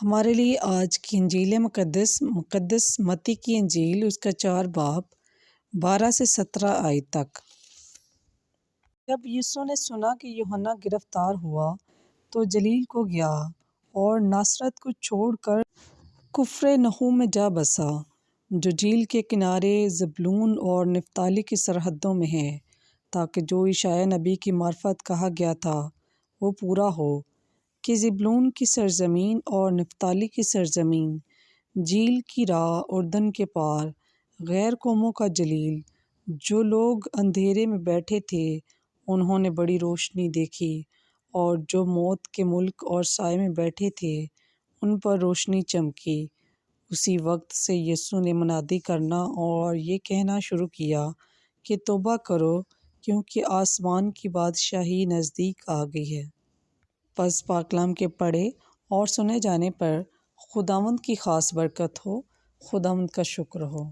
ہمارے لیے آج کی انجیل مقدس متی کی انجیل، اس کا 4 باب 12 سے 17 آیت تک۔ جب یسوع نے سنا کہ یوحنا گرفتار ہوا تو جلیل کو گیا اور ناصرت کو چھوڑ کر کفرنہوم میں جا بسا، جو جھیل کے کنارے زبلون اور نفتالی کی سرحدوں میں ہے، تاکہ جو اشعیاء نبی کی معرفت کہا گیا تھا وہ پورا ہو کہ زبلون کی سرزمین اور نفتالی کی سرزمین، جھیل کی راہ اردن کے پار، غیر قوموں کا جلیل۔ جو لوگ اندھیرے میں بیٹھے تھے انہوں نے بڑی روشنی دیکھی، اور جو موت کے ملک اور سائے میں بیٹھے تھے ان پر روشنی چمکی۔ اسی وقت سے یسوع نے منادی کرنا اور یہ کہنا شروع کیا کہ توبہ کرو، کیونکہ آسمان کی بادشاہی نزدیک آ گئی ہے۔ پس پاک کلام کے پڑھے اور سنے جانے پر خداوند کی خاص برکت ہو۔ خداوند کا شکر ہو۔